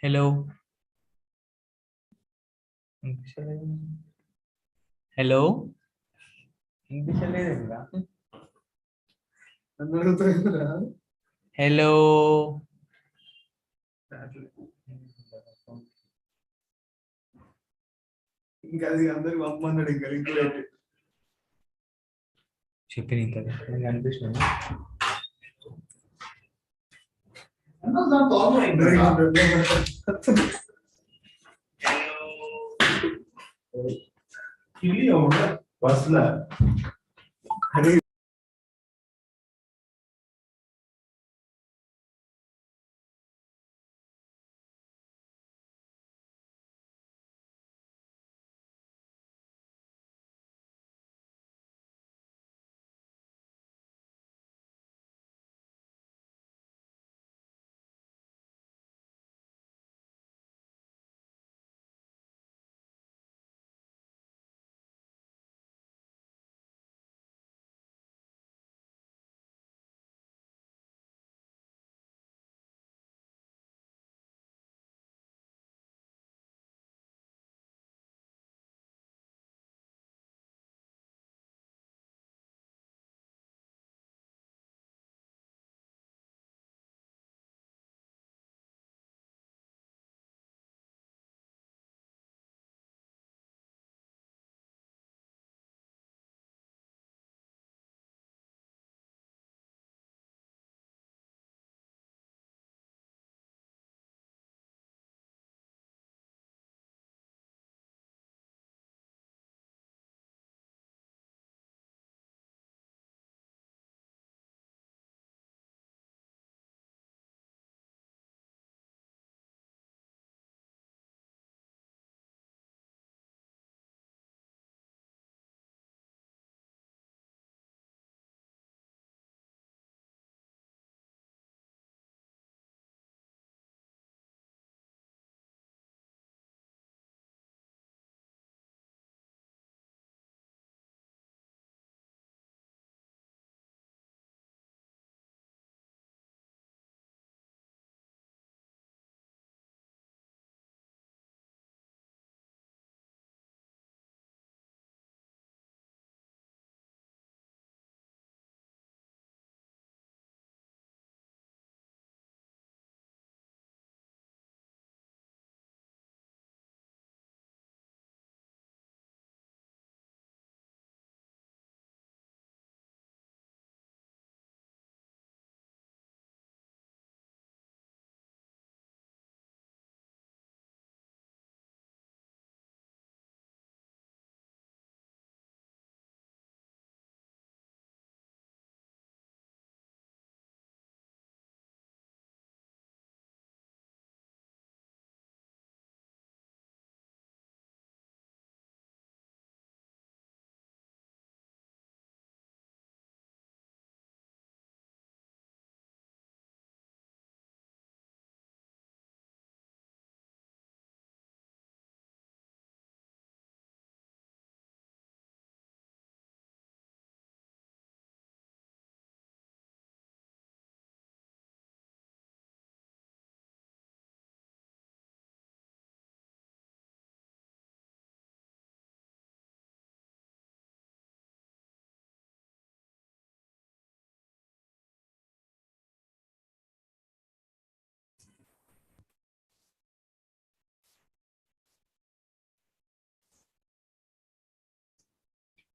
Hello. Hello. English Hello. చెప్పిన కదా నీకు అనిపిస్తుంది బస్సుల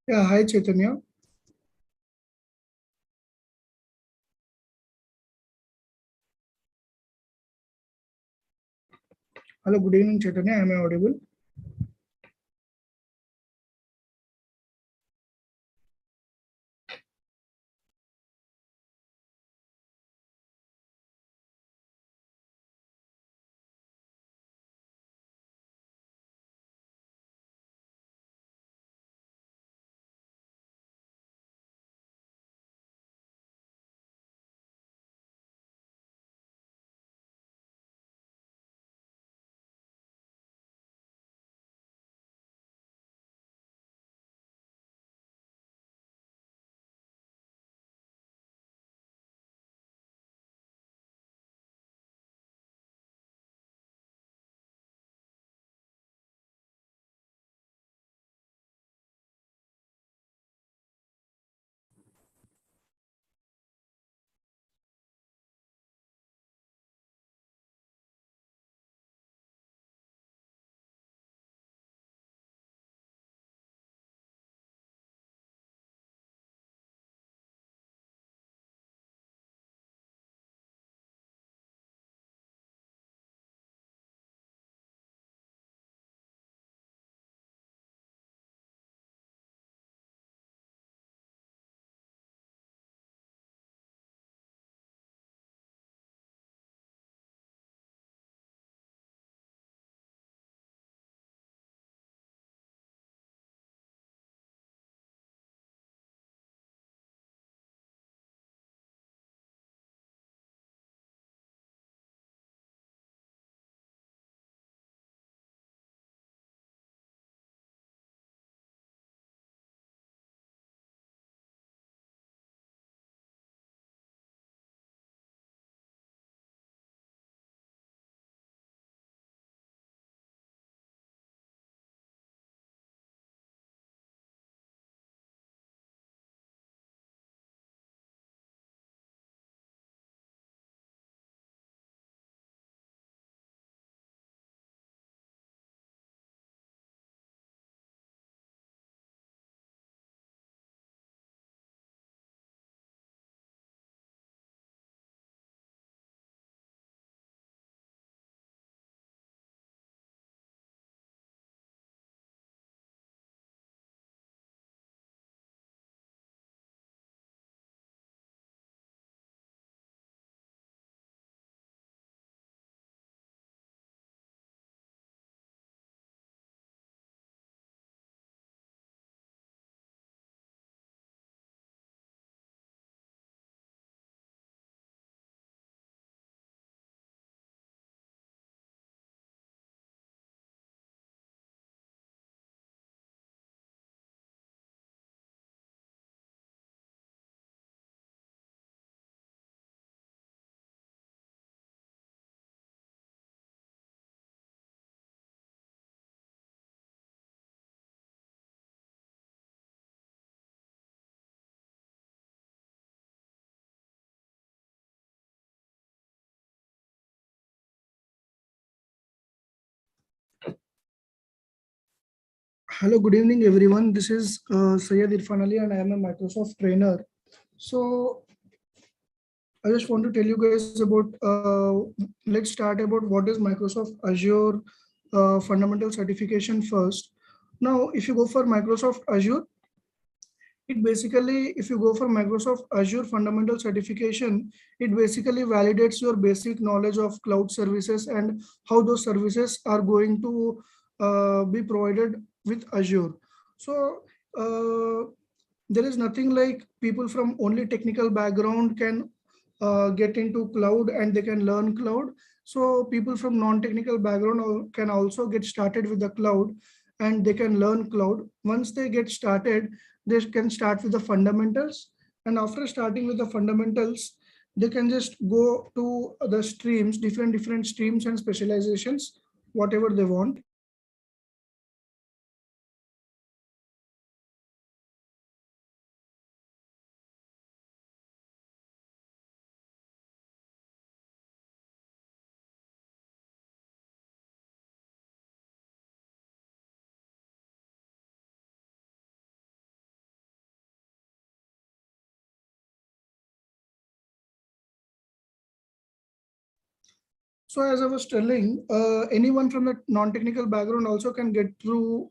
Yeah, hi Chaitanya. Hello, good evening Chaitanya. Am I audible? Hello, good evening, everyone. This is Syed Irfan Ali, and I am a Microsoft trainer. So, I just want to tell you guys about. Let's start about what is Microsoft Azure fundamental certification first. Now, if you go for Microsoft Azure, it basically, if you go for Microsoft Azure fundamental certification, it basically validates your basic knowledge of cloud services and how those services are going to be provided with Azure. So there is nothing like people from only technical background can get into cloud and they can learn cloud. So people from non-technical background can also get started with the cloud and they can learn cloud. Once they get started, they can start with the fundamentals, and after starting with the fundamentals, they can just go to the streams, different streams and specializations, whatever they want. So as I was telling, anyone from the non-technical background also can get through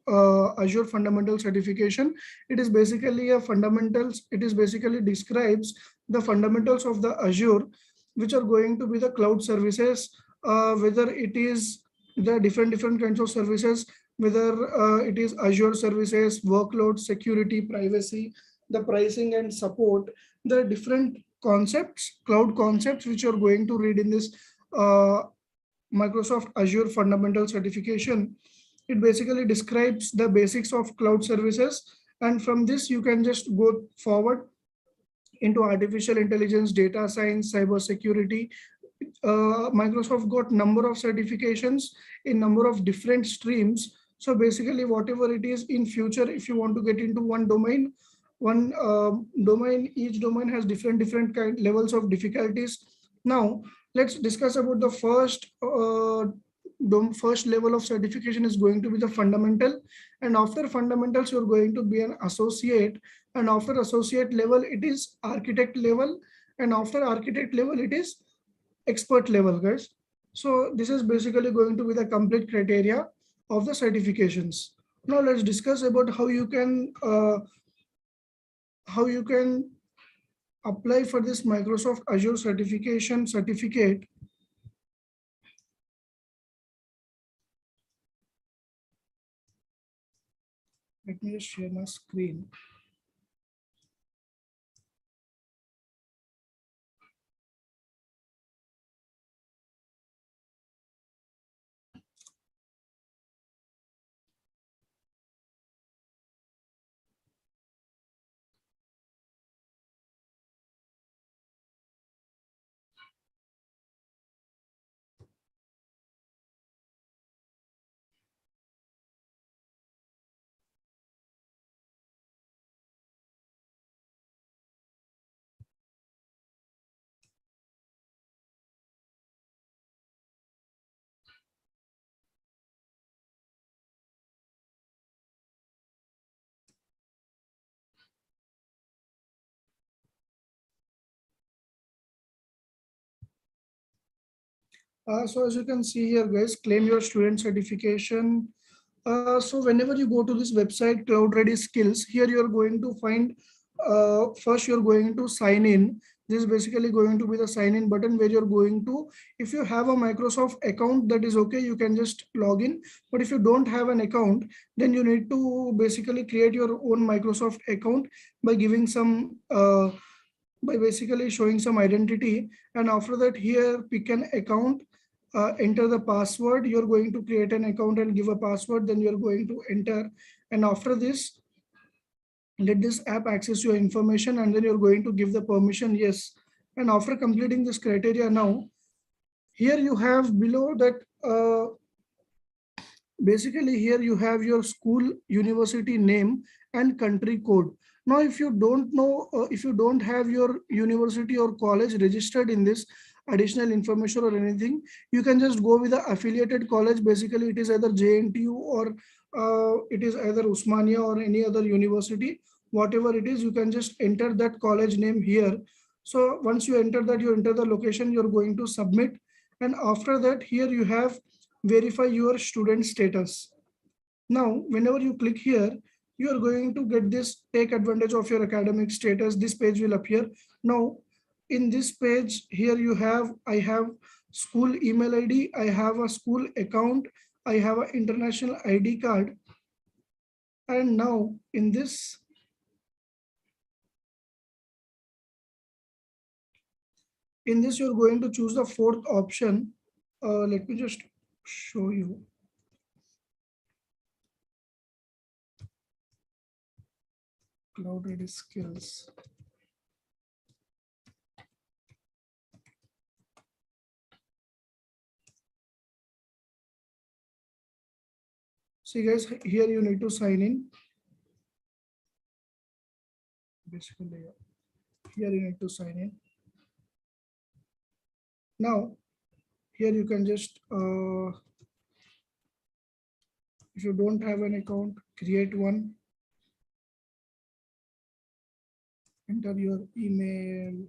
Azure fundamental certification. It is basically a fundamentals. It is basically describes the fundamentals of the Azure, which are going to be the cloud services, whether it is the different kinds of services, whether it is Azure services, workload, security, privacy, the pricing and support, the different concepts, cloud concepts, which you're going to read in this uh, Microsoft Azure Fundamental Certification. It basically describes the basics of cloud services. And from this, you can just go forward into artificial intelligence, data science, cyber security. Microsoft got number of certifications in number of different streams. So basically, whatever it is in future, if you want to get into one domain, each domain has different levels of difficulties. Now, let's discuss about the first level of certification is going to be the fundamental, and after fundamentals you're going to be an associate, and after associate level it is architect level, and after architect level it is expert level, guys. So this is basically going to be the complete criteria of the certifications. Now let's discuss about how you can apply for this Microsoft Azure certification certificate. Let me just share my screen. So as you can see here, guys, claim your student certification. So whenever you go to this website, Cloud Ready Skills, here you're going to find, first you're going to sign in. This is basically going to be the sign in button where you're going to, if you have a Microsoft account, that is okay, you can just log in. But if you don't have an account, then you need to basically create your own Microsoft account by giving some, by basically showing some identity. And after that, here pick an account, enter the password. You're going to create an account and give a password, then you're going to enter. And after this, let this app access your information, and then you're going to give the permission yes. And after completing this criteria, now here you have below that, basically here you have your school, university name and country code. Now if you don't know, if you don't have your university or college registered in this additional information or anything, you can just go with the affiliated college. Basically it is either JNTU or it is either Usmania or any other university, whatever it is, you can just enter that college name here. So once you enter that, you enter the location you're going to submit. And after that, here you have verify your student status. Now, whenever you click here, you are going to get this take advantage of your academic status. This page will appear. Now, in this page here, I have school email ID, I have a school account, I have an international ID card. And now in this, you're going to choose the fourth option. Let me just show you. Cloud ready skills. See guys, here you need to sign in. Basically, here you need to sign in. Now, here you can just, if you don't have an account, create one. Enter your email.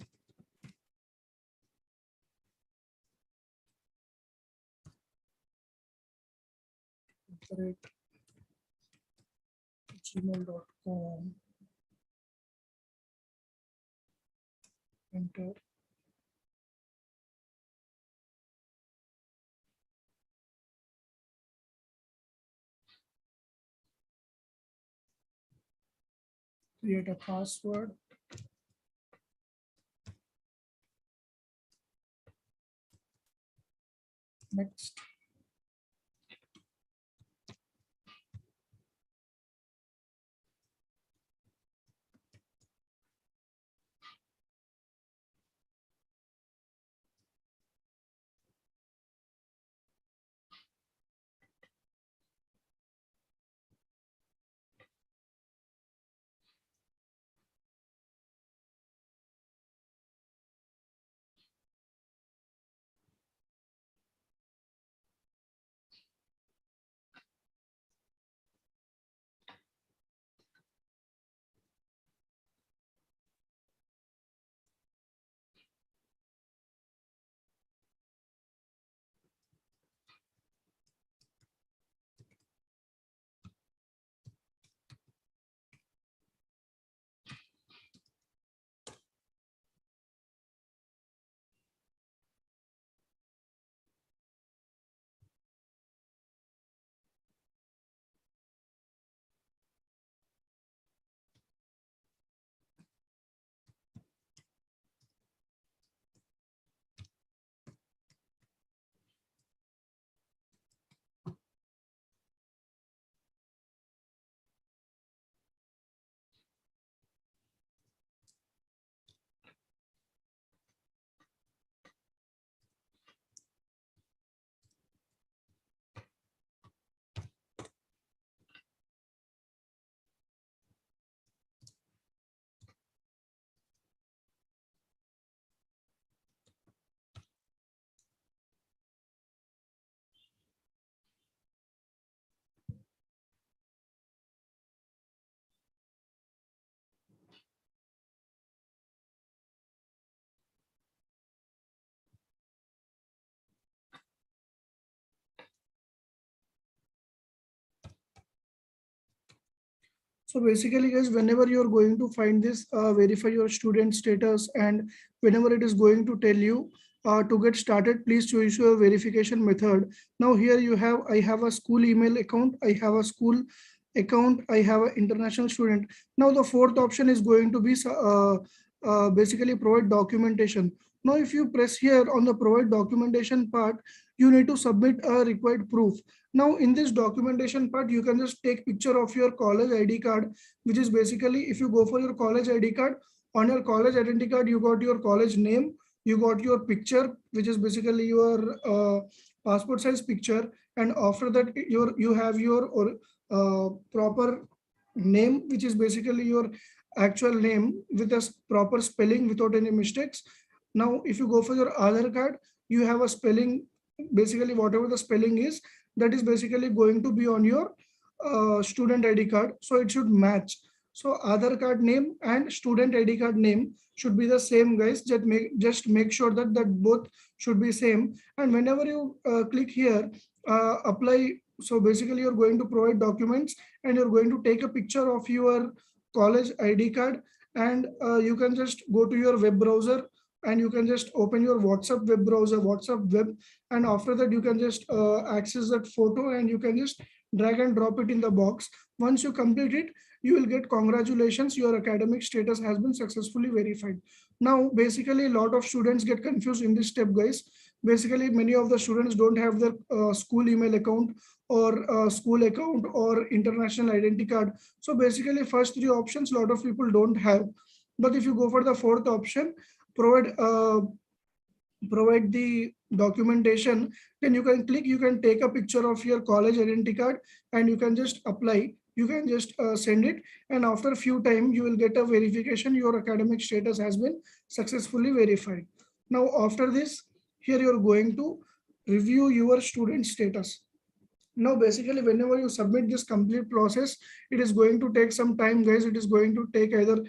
gmail.com. Enter. Create a password. Next. So basically guys, whenever you're going to find this, verify your student status, and whenever it is going to tell you to get started, please choose your verification method. Now here you have, I have a school email account, I have a school account, I have an international student. Now the fourth option is going to be basically provide documentation. Now if you press here on the provide documentation part, you need to submit a required proof. Now in this documentation part, you can just take picture of your college ID card, which is basically, if you go for your college ID card, on your college identity card, you got your college name, you got your picture, which is basically your passport size picture. And after that, you have your proper name, which is basically your actual name with a proper spelling without any mistakes. Now, if you go for your Aadhaar card, you have a spelling, basically whatever the spelling is, that is basically going to be on your student ID card, so it should match. So Aadhaar card name and student ID card name should be the same, guys. Just make sure that both should be same. And whenever you click here, apply. So basically, you're going to provide documents, and you're going to take a picture of your college ID card, and you can just go to your web browser, and you can just open your WhatsApp web browser, WhatsApp web, and after that you can just access that photo, and you can just drag and drop it in the box. Once you complete it, you will get congratulations, your academic status has been successfully verified. Now basically a lot of students get confused in this step, guys. Basically many of the students don't have their school email account or school account or international identity card. So basically first three options a lot of people don't have, but if you go for the fourth option, provide the documentation, then you can click, you can take a picture of your college identity card, and you can just apply, you can just send it, and after a few time you will get a verification, your academic status has been successfully verified. Now after this, here you are going to review your student status. Now basically whenever you submit this complete process, it is going to take some time, guys. It is going to take either 2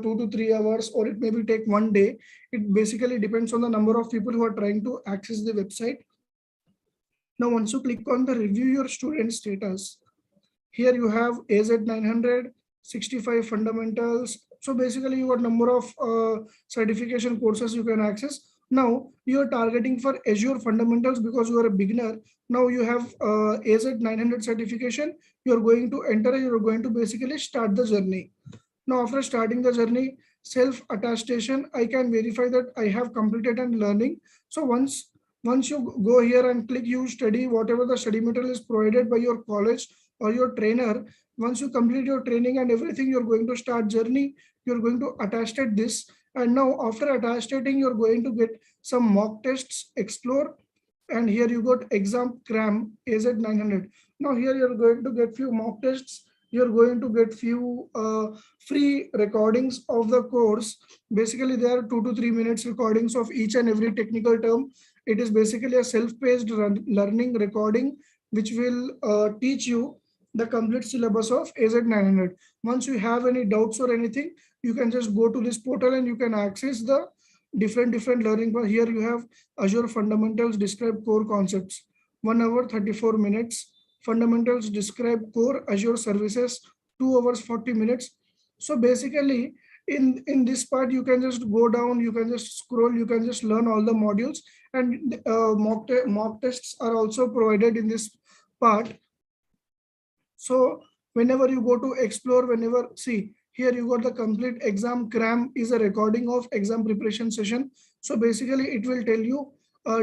to 3 hours, or it maybe take 1 day. It basically depends on the number of people who are trying to access the website. Now once you click on the review your student status, here you have AZ-900, 65 fundamentals. So basically you got number of certification courses you can access. Now you are targeting for Azure fundamentals because you are a beginner. Now you have AZ-900 certification. You are going to enter, you are going to basically start the journey. Now after starting the journey, self-attestation, I can verify that I have completed and learning. So once you go here and click you study, whatever the study material is provided by your college or your trainer, once you complete your training and everything, you're going to start journey, you're going to attestate this. And now after attestating, you're going to get some mock tests, explore, and here you got exam cram AZ-900. Now here you're going to get few mock tests, you're going to get few free recordings of the course. Basically there are 2 to 3 minutes recordings of each and every technical term. It is basically a self-paced learning recording which will teach you the complete syllabus of AZ-900. Once you have any doubts or anything, you can just go to this portal and you can access the different learning. Here you have Azure fundamentals describe core concepts, 1 hour 34 minutes. Fundamentals describe core Azure services, 2 hours 40 minutes. So basically in this part, you can just go down, you can just scroll, you can just learn all the modules, and mock tests are also provided in this part. So whenever you go to explore, whenever see here you got the complete exam cram is a recording of exam preparation session. So basically it will tell you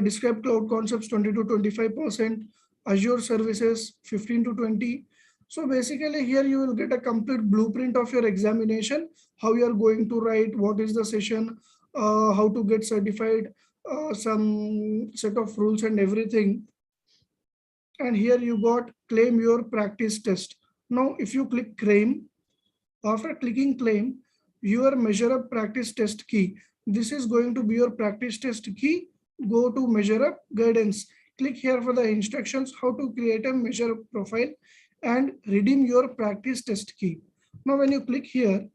describe cloud concepts 20 to 25%, Azure services 15 to 20. So basically here you will get a complete blueprint of your examination, how you are going to write, what is the session, how to get certified, some set of rules and everything. And here you got claim your practice test. Now if you click claim, after clicking claim, your measure up practice test key, this is going to be your practice test key. Go to measure up guidance, click here for the instructions how to create a measure up profile and redeem your practice test key. Now when you click here,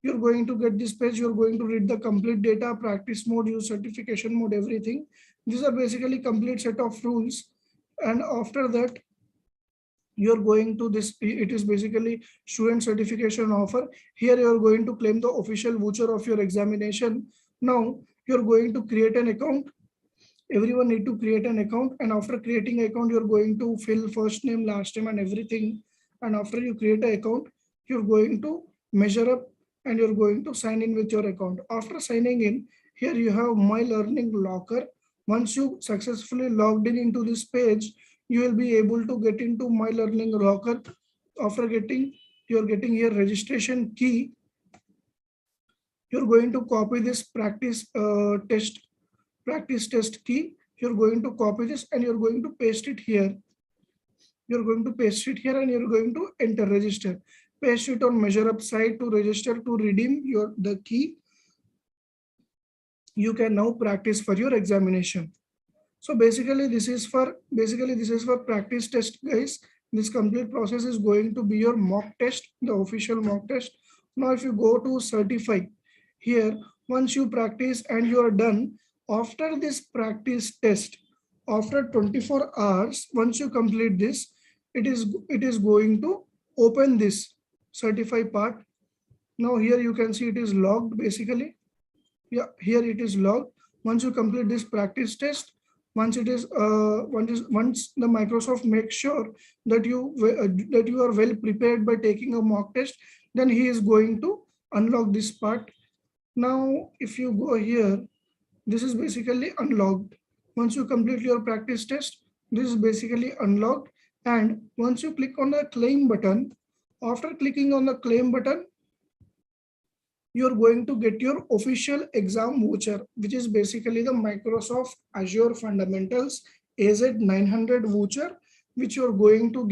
you're going to get this page. You're going to read the complete data, practice mode, use certification mode, everything. These are basically complete set of rules. And after that, you're going to this, it is basically student certification offer. Here you're going to claim the official voucher of your examination. Now you're going to create an account. Everyone need to create an account, and after creating an account, you're going to fill first name, last name and everything. And after you create an account, you're going to measure up and you're going to sign in with your account. After signing in, here you have my learning locker. Once you successfully logged in into this page, you will be able to get into my learning locker. After you're getting here registration key. You're going to copy this practice test key. You're going to copy this and you're going to paste it here. You're going to paste it here and you're going to enter register. Paste it on measure up side to register to redeem the key. You can now practice for your examination. So basically this is for practice test, guys. This complete process is going to be your mock test, the official mock test. Now, if you go to certify here, once you practice and you are done, after this practice test, after 24 hours, once you complete this, it is going to open this certify part. Now here you can see it is logged basically. Yeah, here it is logged. Once you complete this practice test, once the Microsoft makes sure that you are well prepared by taking a mock test, then he is going to unlock this part. Now, if you go here, this is basically unlocked. Once you complete your practice test, this is basically unlocked. And once you click on the claim button, after clicking on the claim button, you're going to get your official exam voucher, which is basically the Microsoft Azure Fundamentals AZ-900 voucher, which you're going to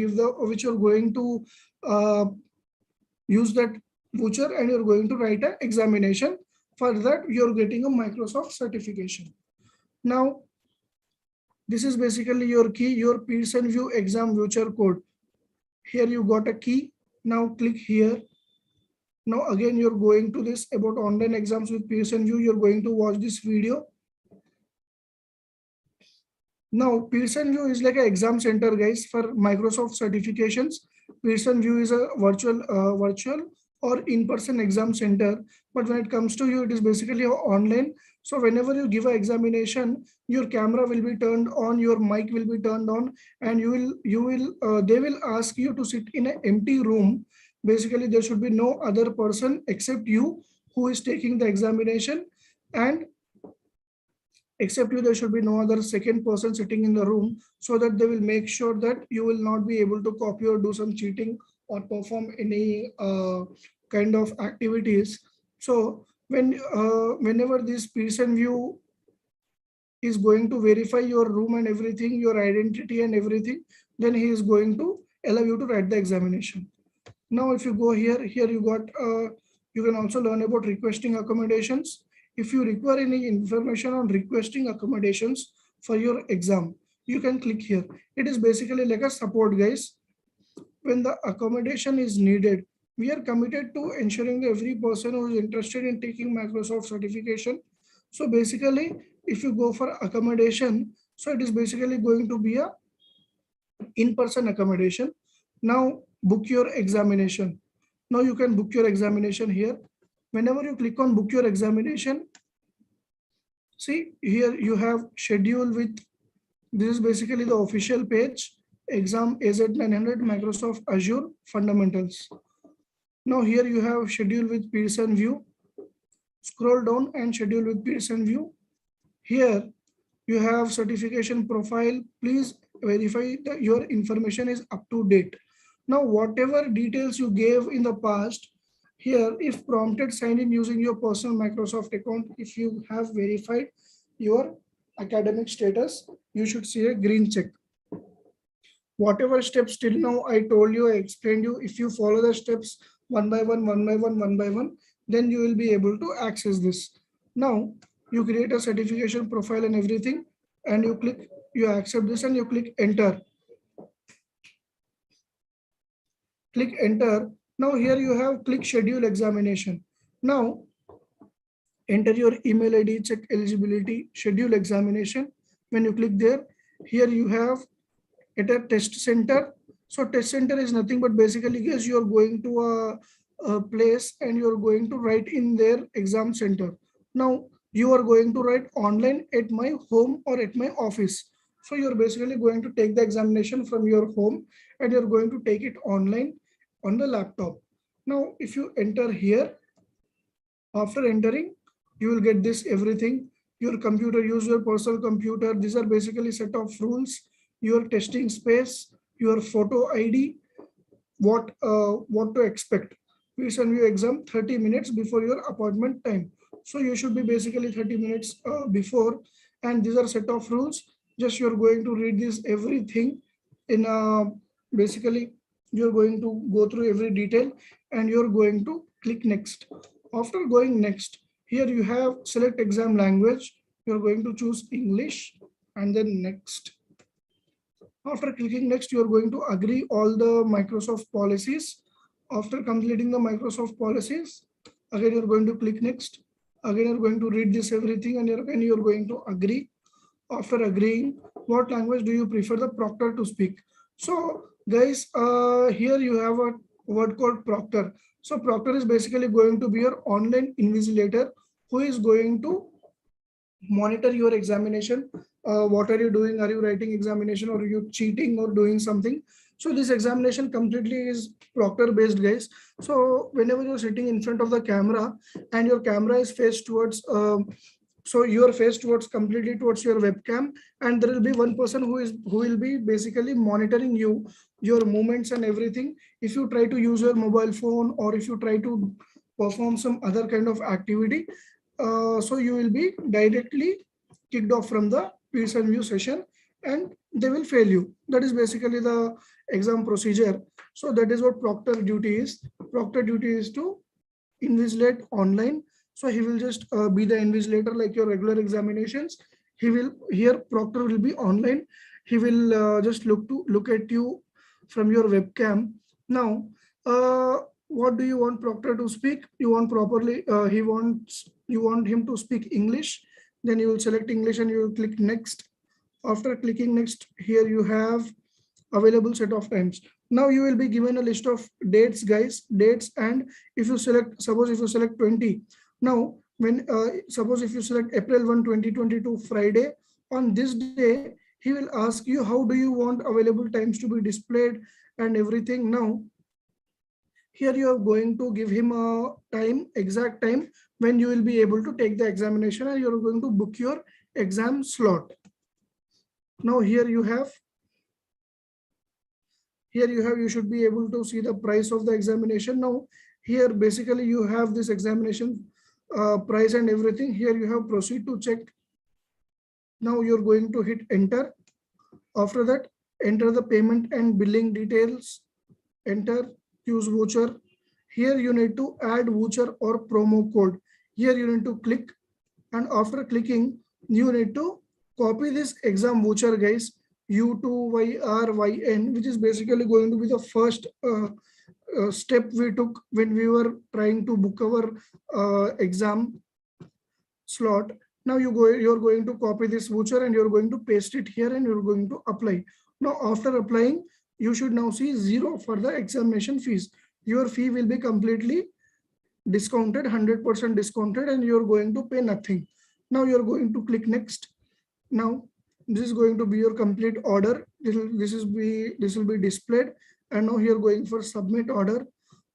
use that voucher, and you're going to write an examination. For that, you're getting a Microsoft certification. Now, this is basically your key, your Pearson VUE exam voucher code. Here you got a key. Now click here. Now again, you're going to this about online exams with Pearson VUE. You're going to watch this video. Now Pearson VUE is like an exam center, guys, for Microsoft certifications. Pearson VUE is a virtual or in-person exam center. But when it comes to you, it is basically online. So whenever you give an examination, your camera will be turned on, your mic will be turned on, and they will ask you to sit in an empty room. Basically, there should be no other person except you who is taking the examination, and except you, there should be no other second person sitting in the room, so that they will make sure that you will not be able to copy or do some cheating or perform any kind of activities. So whenever this Pearson VUE is going to verify your room and everything, your identity and everything, then he is going to allow you to write the examination. Now, if you go here, you can also learn about requesting accommodations. If you require any information on requesting accommodations for your exam, you can click here. It is basically like a support, guys. When the accommodation is needed, we are committed to ensuring that every person who is interested in taking Microsoft certification. So basically, if you go for accommodation, so it is basically going to be a in-person accommodation. Now book your examination. Now you can book your examination here. Whenever you click on book your examination, see here you have schedule with, this is basically the official page, exam AZ-900 Microsoft Azure Fundamentals. Now here you have schedule with Pearson VUE. Scroll down and schedule with Pearson VUE. Here you have certification profile. Please verify that your information is up to date. Now, whatever details you gave in the past, here, if prompted, sign in using your personal Microsoft account. If you have verified your academic status, you should see a green check. Whatever steps till now I told you, I explained you, if you follow the steps one by one, then you will be able to access this. Now, you create a certification profile and everything, and you accept this and you click enter. Click enter. Now here you have click schedule examination. Now enter your email ID, check eligibility, schedule examination. When you click there, here you have at a test center. So test center is nothing but basically, guys, you are going to a place and you are going to write in their exam center. Now you are going to write online at my home or at my office. So you're basically going to take the examination from your home and you're going to take it online on the laptop. Now, if you enter here, after entering, you will get this everything. Your computer, use your personal computer. These are basically set of rules. Your testing space, your photo ID, what to expect. Pearson VUE exam 30 minutes before your appointment time. So you should be basically 30 minutes before. And these are set of rules. Just you're going to read this everything in basically you're going to go through every detail and you're going to click next. After going next, here you have select exam language. You're going to choose English and then next. After clicking next, you are going to agree all the Microsoft policies. After completing the Microsoft policies, again you're going to click next. Again you're going to read this everything, and you're going to agree. After agreeing, what language do you prefer the proctor to speak? So guys, here you have a word called proctor. So proctor is basically going to be your online invigilator who is going to monitor your examination. What are you doing? Are you writing examination, or are you cheating or doing something? So this examination completely is proctor based, guys. So whenever you're sitting in front of the camera and your camera is faced towards so you are faced towards completely towards your webcam, and there will be one person who will be basically monitoring you, your movements and everything. If you try to use your mobile phone, or if you try to perform some other kind of activity, so you will be directly kicked off from the pearson view session, and they will fail you. That is basically the exam procedure. So that is what proctor duty is. Proctor duty is to invigilate online. So he will just be the invigilator like your regular examinations. He will, here proctor will be online. He will just look at you from your webcam. Now, what do you want proctor to speak? You want properly, you want him to speak English. Then you will select English and you will click next. After clicking next, here you have available set of times. Now you will be given a list of dates, guys, dates. And if you select, suppose if you select 20, now when suppose if you select April 1, 2022 Friday, on this day he will ask you how do you want available times to be displayed and everything. Now here you are going to give him a time, exact time when you will be able to take the examination, and you're going to book your exam slot. Now here you have, you should be able to see the price of the examination. Now here basically you have this examination price and everything. Here you have proceed to check. Now you're going to hit enter. After that, enter the payment and billing details. Enter, use voucher. Here you need to add voucher or promo code. Here you need to click, and after clicking you need to copy this exam voucher, guys. U2YRYN, which is basically going to be the first step we took when we were trying to book our exam slot. Now you're going to copy this voucher and you're going to paste it here, and you're going to apply. Now after applying, you should now see 0 for the examination fees. Your fee will be completely discounted, 100% discounted, and you're going to pay nothing. Now you're going to click next. Now this is going to be your complete order. This will be displayed, and now you're going for submit order.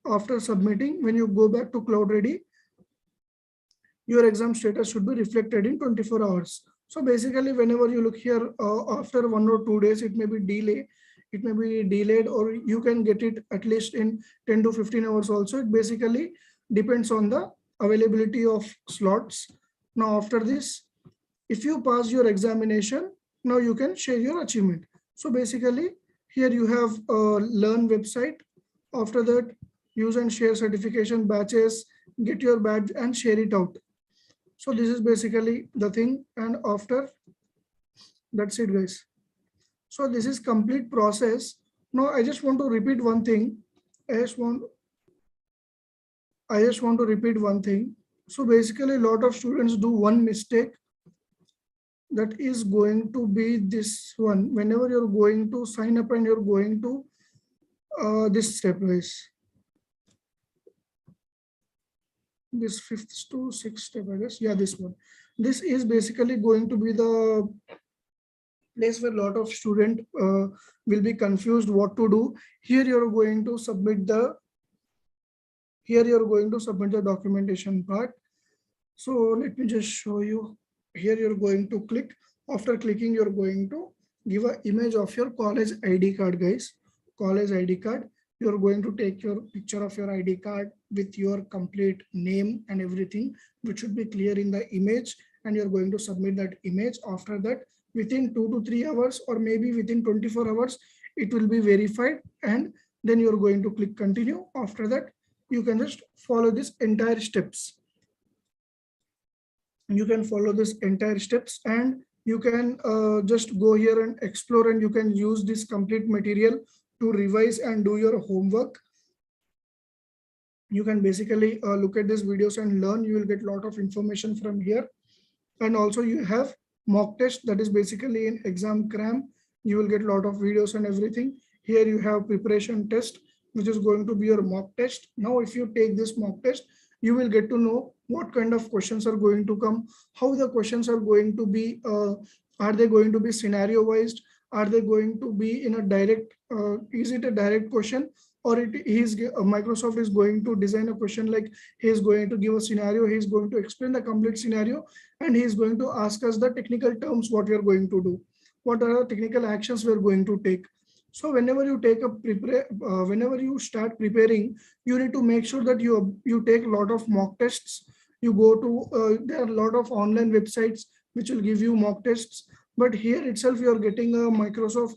After submitting, when you go back to Cloud Ready, your exam status should be reflected in 24 hours. So basically, whenever you look here, after 1 or 2 days, it may be delayed, or you can get it at least in 10 to 15 hours also. It basically depends on the availability of slots. Now after this, if you pass your examination, now you can share your achievement. So basically here you have a learn website. After that, use and share certification batches, get your badge and share it out. So this is basically the thing, and after that's it, guys. So this is complete process. Now I just want to repeat one thing. I just want to repeat one thing. So basically a lot of students do one mistake. That is going to be this one. Whenever you're going to sign up and you're going to this step, guys. This 5th to 6th step, I guess. Yeah, this one. This is basically going to be the place where a lot of student will be confused what to do. Here you're going to submit the documentation part. So let me just show you. Here you're going to click. After clicking, you're going to give an image of your college ID card, guys. College ID card. You're going to take your picture of your ID card with your complete name and everything, which should be clear in the image, and you're going to submit that image. After that, within 2 to 3 hours, or maybe within 24 hours, it will be verified, and then you're going to click continue. After that, you can just follow this entire steps. You can follow this entire steps, and you can just go here and explore, and you can use this complete material to revise and do your homework. You can basically look at these videos and learn. You will get a lot of information from here. And also you have mock test, that is basically in exam cram. You will get a lot of videos and everything. Here you have preparation test, which is going to be your mock test. Now, if you take this mock test, you will get to know what kind of questions are going to come, how the questions are going to be, are they going to be scenario wise? Are they going to be in a direct, is it a direct question, or Microsoft is going to design a question like he is going to give a scenario, he is going to explain the complete scenario, and he is going to ask us the technical terms, what we are going to do, what are the technical actions we are going to take. So whenever you whenever you start preparing, you need to make sure that you take a lot of mock tests. You go to there are a lot of online websites which will give you mock tests, but here itself you are getting a Microsoft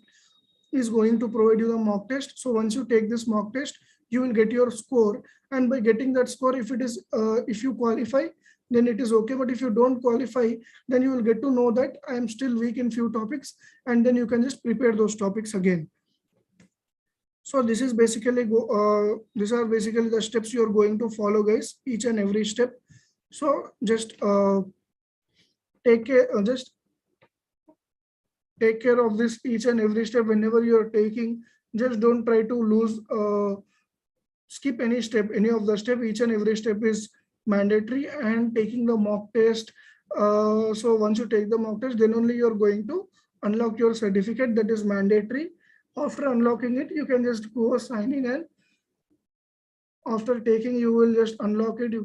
is going to provide you the mock test. So once you take this mock test, you will get your score, and by getting that score, if it is if you qualify, then it is okay. But if you don't qualify, then you will get to know that I am still weak in few topics, and then you can just prepare those topics again. So this is basically these are basically the steps you are going to follow, guys, each and every step. So just take care, take care of this each and every step whenever you are taking. Just don't try to skip any step, any of the step. Each and every step is mandatory, and taking the mock test. So once you take the mock test, then only you're going to unlock your certificate. That is mandatory. After unlocking it, you can just go sign in, and after taking, you will just unlock it. You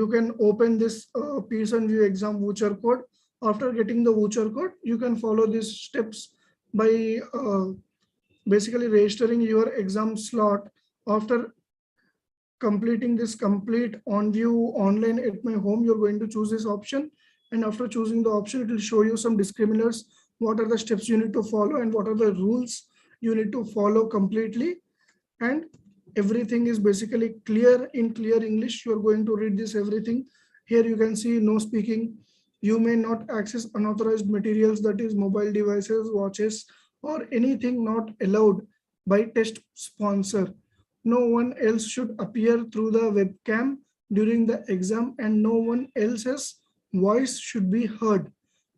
can open this Pearson View exam voucher code. After getting the voucher code, you can follow these steps by basically registering your exam slot. After completing this complete on view online at my home, you're going to choose this option, and after choosing the option, it will show you some discriminators, what are the steps you need to follow and what are the rules you need to follow completely. And everything is basically clear in clear English. You're going to read this everything. Here you can see no speaking. You may not access unauthorized materials, that is mobile devices, watches, or anything not allowed by test sponsor. No one else should appear through the webcam during the exam, and no one else's voice should be heard.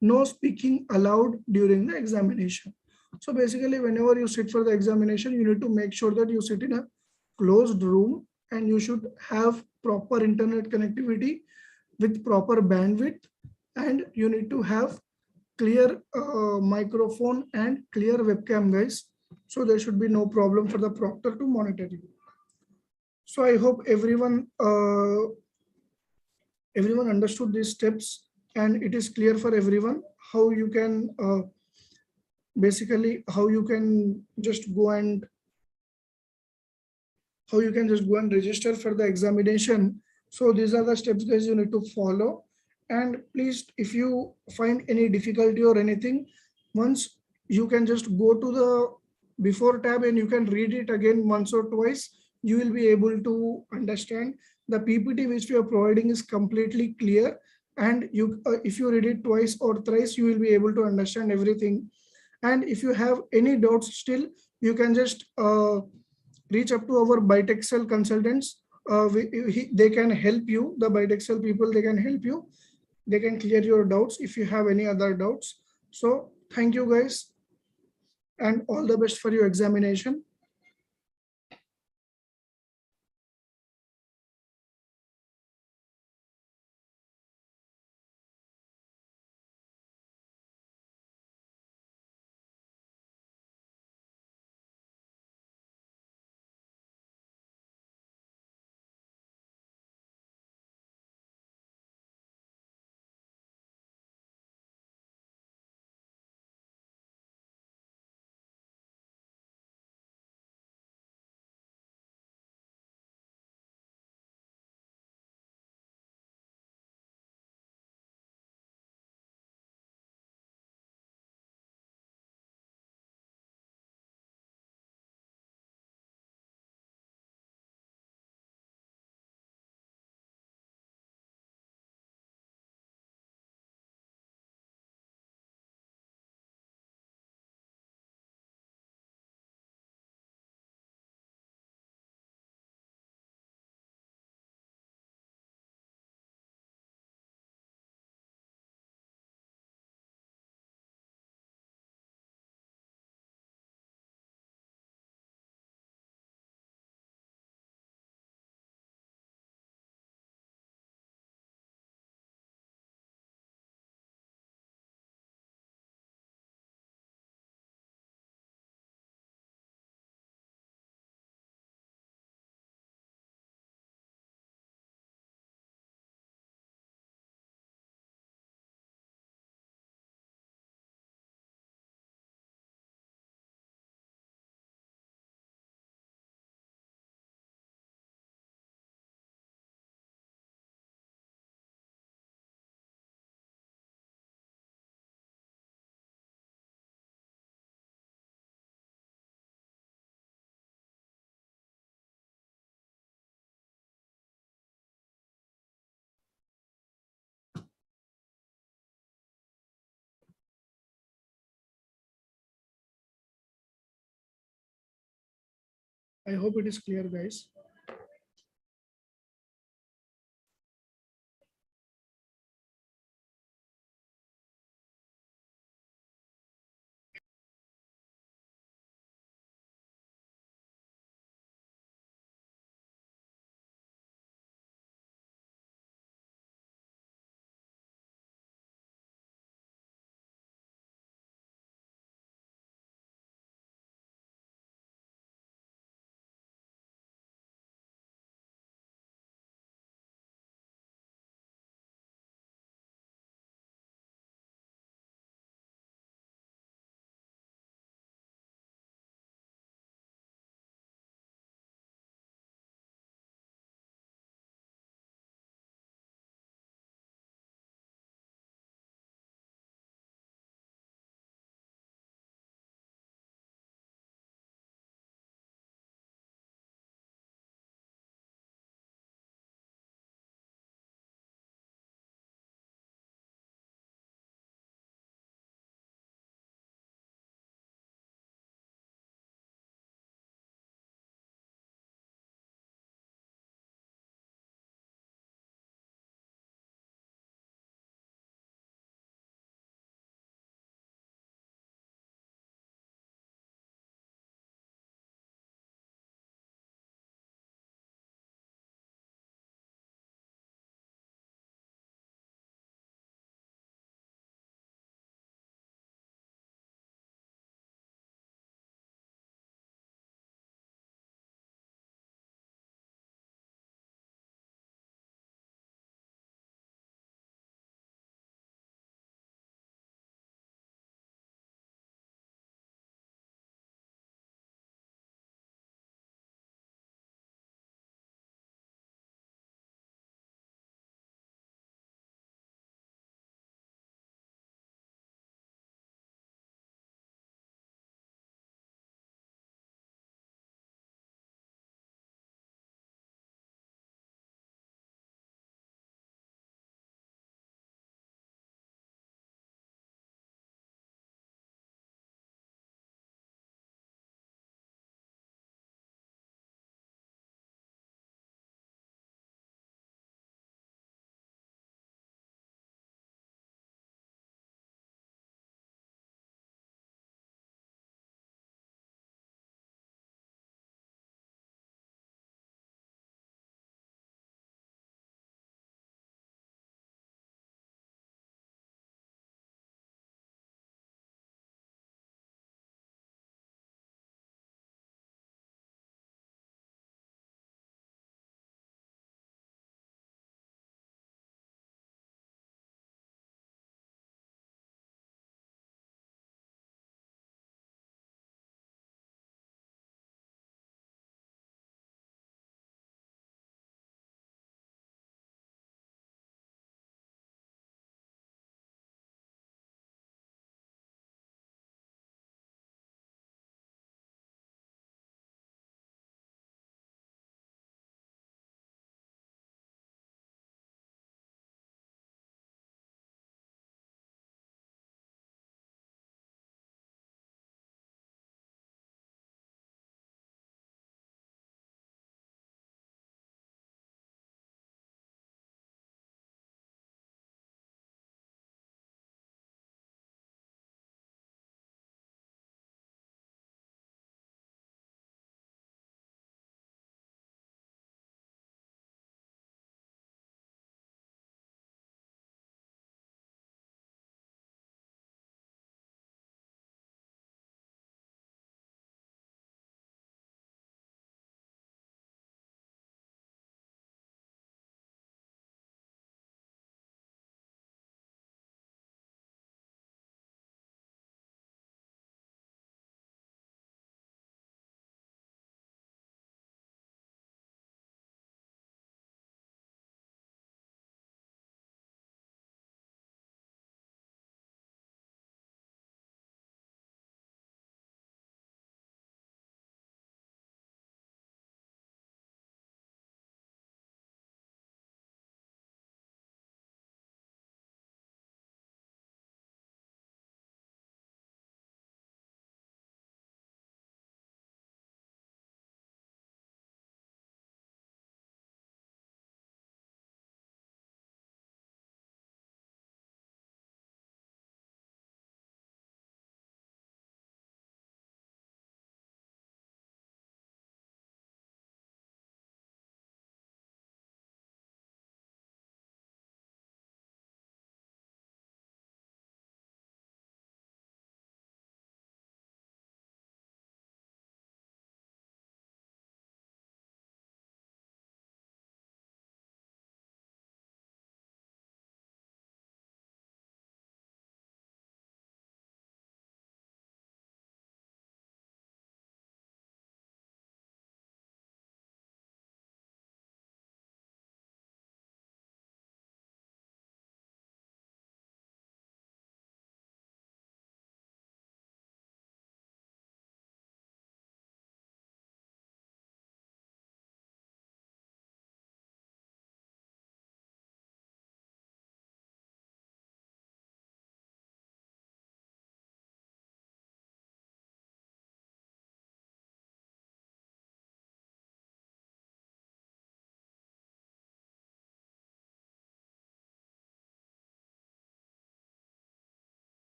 No speaking allowed during the examination. So basically, whenever you sit for the examination, you need to make sure that you sit in a closed room, and you should have proper internet connectivity with proper bandwidth, and you need to have clear microphone and clear webcam, guys. So there should be no problem for the proctor to monitor you. So I hope everyone understood these steps, and it is clear for everyone how you can basically how you can just go and register for the examination. So these are the steps, guys, you need to follow. And please, if you find any difficulty or anything, once you can just go to the before tab and you can read it again once or twice. You will be able to understand. The PPT which we are providing is completely clear, and if you read it twice or thrice, you will be able to understand everything. And if you have any doubts still, you can just reach up to our Bytexcel consultants. They can help you. The Bytexcel people, they can help you. They can clear your doubts if you have any other doubts. So thank you, guys, and all the best for your examination. I hope it is clear, guys.